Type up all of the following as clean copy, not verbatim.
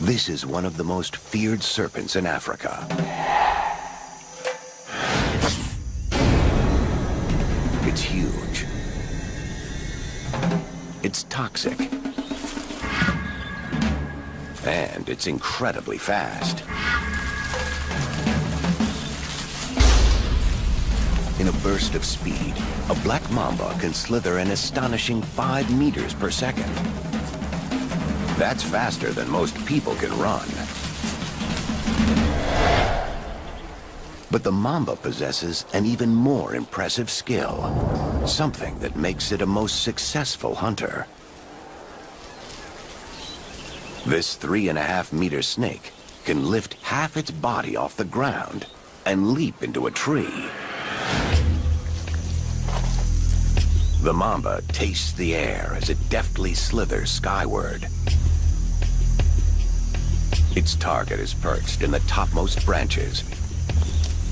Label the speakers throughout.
Speaker 1: This is one of the most feared serpents in Africa. It's huge. It's toxic. And it's incredibly fast. In a burst of speed, a black mamba can slither an astonishing 5 meters per second. That's faster than most people can run. But the mamba possesses an even more impressive skill, something that makes it a most successful hunter. This 3.5-meter snake can lift half its body off the ground and leap into a tree. The mamba tastes the air as it deftly slithers skyward. Its target is perched in the topmost branches,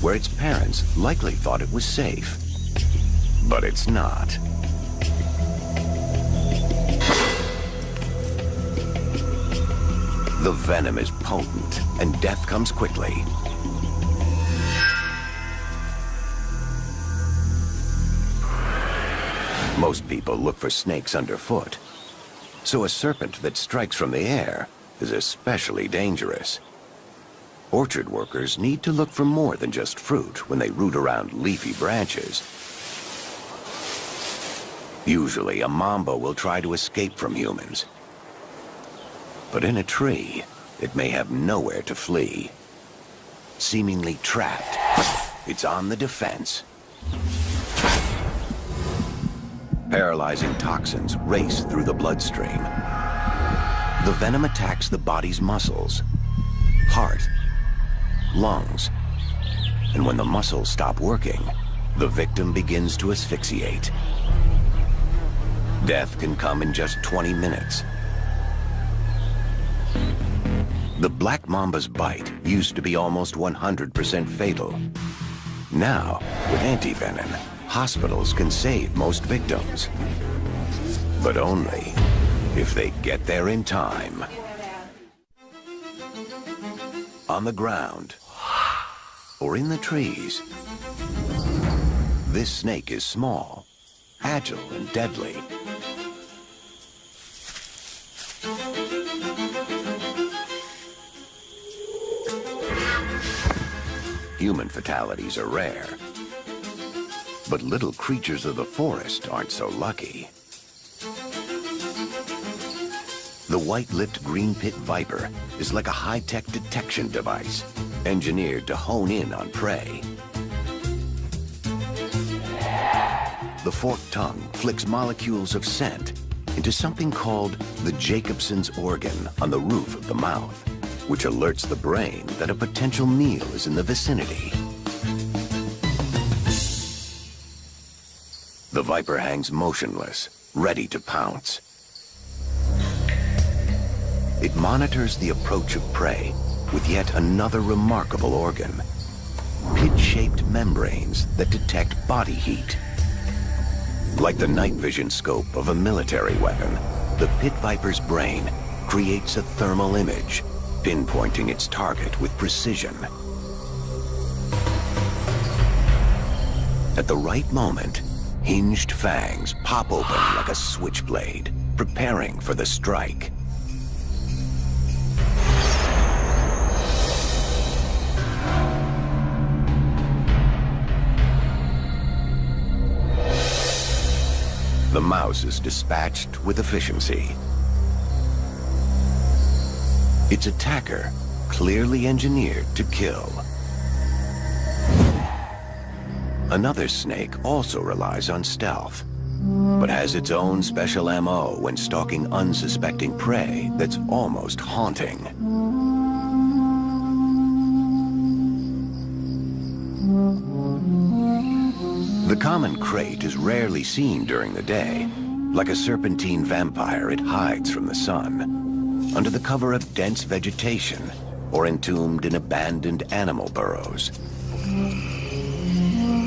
Speaker 1: where its parents likely thought it was safe. But it's not. The venom is potent, and death comes quickly. Most people look for snakes underfoot, so a serpent that strikes from the air is especially dangerous. Orchard workers need to look for more than just fruit when they root around leafy branches. Usually, a mamba will try to escape from humans. But in a tree, it may have nowhere to flee. Seemingly trapped, it's on the defense. Paralyzing toxins race through the bloodstream. The venom attacks the body's muscles, heart, lungs, and when the muscles stop working, the victim begins to asphyxiate. Death can come in just 20 minutes. The black mamba's bite used to be almost 100% fatal. Now, with antivenom, hospitals can save most victims. But only if they get there in time. On the ground, or in the trees, this snake is small, agile, and deadly. Human fatalities are rare, but little creatures of the forest aren't so lucky. The white-lipped green pit viper is like a high-tech detection device, engineered to hone in on prey. The forked tongue flicks molecules of scent into something called the Jacobson's organ on the roof of the mouth, which alerts the brain that a potential meal is in the vicinity. The viper hangs motionless, ready to pounce. It monitors the approach of prey with yet another remarkable organ: pit-shaped membranes that detect body heat. Like the night vision scope of a military weapon, the pit viper's brain creates a thermal image, pinpointing its target with precision. At the right moment, hinged fangs pop open like a switchblade, preparing for the strike. The mouse is dispatched with efficiency. Its attacker clearly engineered to kill. Another snake also relies on stealth, but has its own special MO when stalking unsuspecting prey that's almost haunting. The common krait is rarely seen during the day. Like a serpentine vampire, it hides from the sun, under the cover of dense vegetation, or entombed in abandoned animal burrows.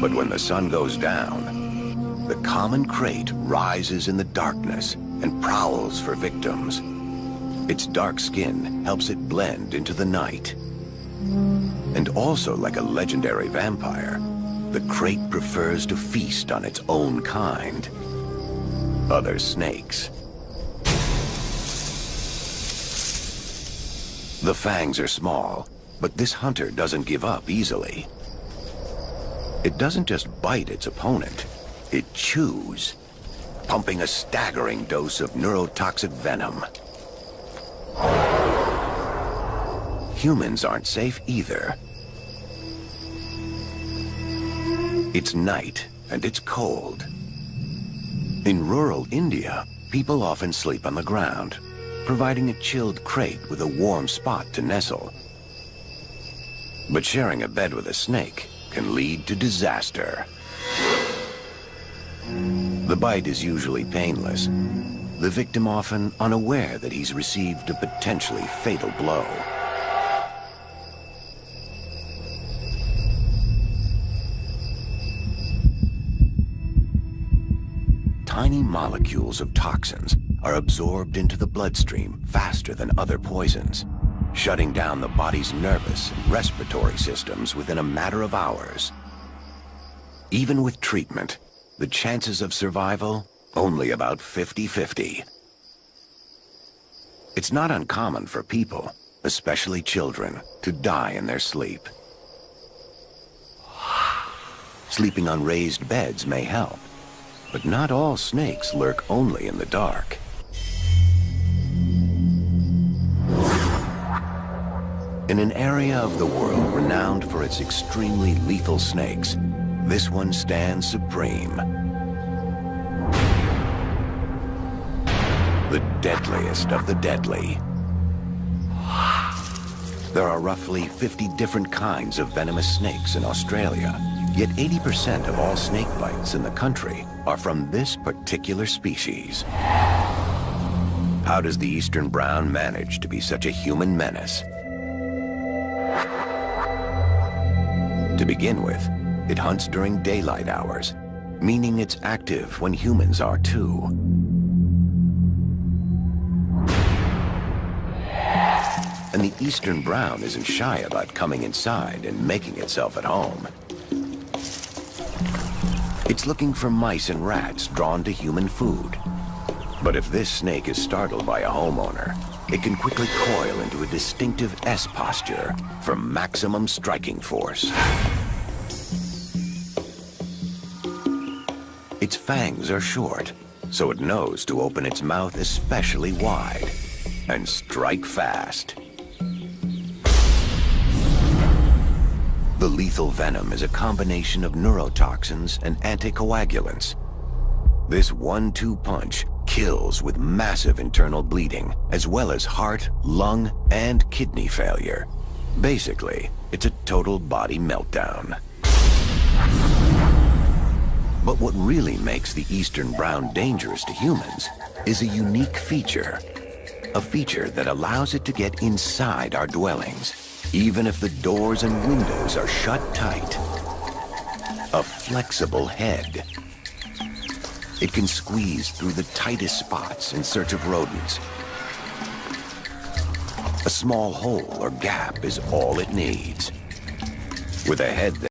Speaker 1: But when the sun goes down, the common krait rises in the darkness and prowls for victims. Its dark skin helps it blend into the night. And also like a legendary vampire, the krait prefers to feast on its own kind, other snakes. The fangs are small, but this hunter doesn't give up easily. It doesn't just bite its opponent, it chews, pumping a staggering dose of neurotoxic venom. Humans aren't safe either. It's night and it's cold. In rural India, people often sleep on the ground, providing a chilled krait with a warm spot to nestle. But sharing a bed with a snake can lead to disaster. The bite is usually painless, the victim often unaware that he's received a potentially fatal blow. Tiny molecules of toxins are absorbed into the bloodstream faster than other poisons, shutting down the body's nervous and respiratory systems within a matter of hours. Even with treatment, the chances of survival only about 50-50. It's not uncommon for people, especially children, to die in their sleep. Sleeping on raised beds may help, but not all snakes lurk only in the dark. In an area of the world renowned for its extremely lethal snakes, this one stands supreme. The deadliest of the deadly. There are roughly 50 different kinds of venomous snakes in Australia, yet 80% of all snake bites in the country are from this particular species. How does the eastern brown manage to be such a human menace? To begin with, it hunts during daylight hours, meaning it's active when humans are too. And the eastern brown isn't shy about coming inside and making itself at home. It's looking for mice and rats drawn to human food. But if this snake is startled by a homeowner, it can quickly coil into a distinctive S posture for maximum striking force. Its fangs are short, so it knows to open its mouth especially wide and strike fast. The lethal venom is a combination of neurotoxins and anticoagulants. This 1-2 punch kills with massive internal bleeding, as well as heart, lung, and kidney failure. Basically, it's a total body meltdown. But what really makes the eastern brown dangerous to humans is a unique feature. A feature that allows it to get inside our dwellings, even if the doors and windows are shut tight. A flexible head. It can squeeze through the tightest spots in search of rodents. A small hole or gap is all it needs. With a head that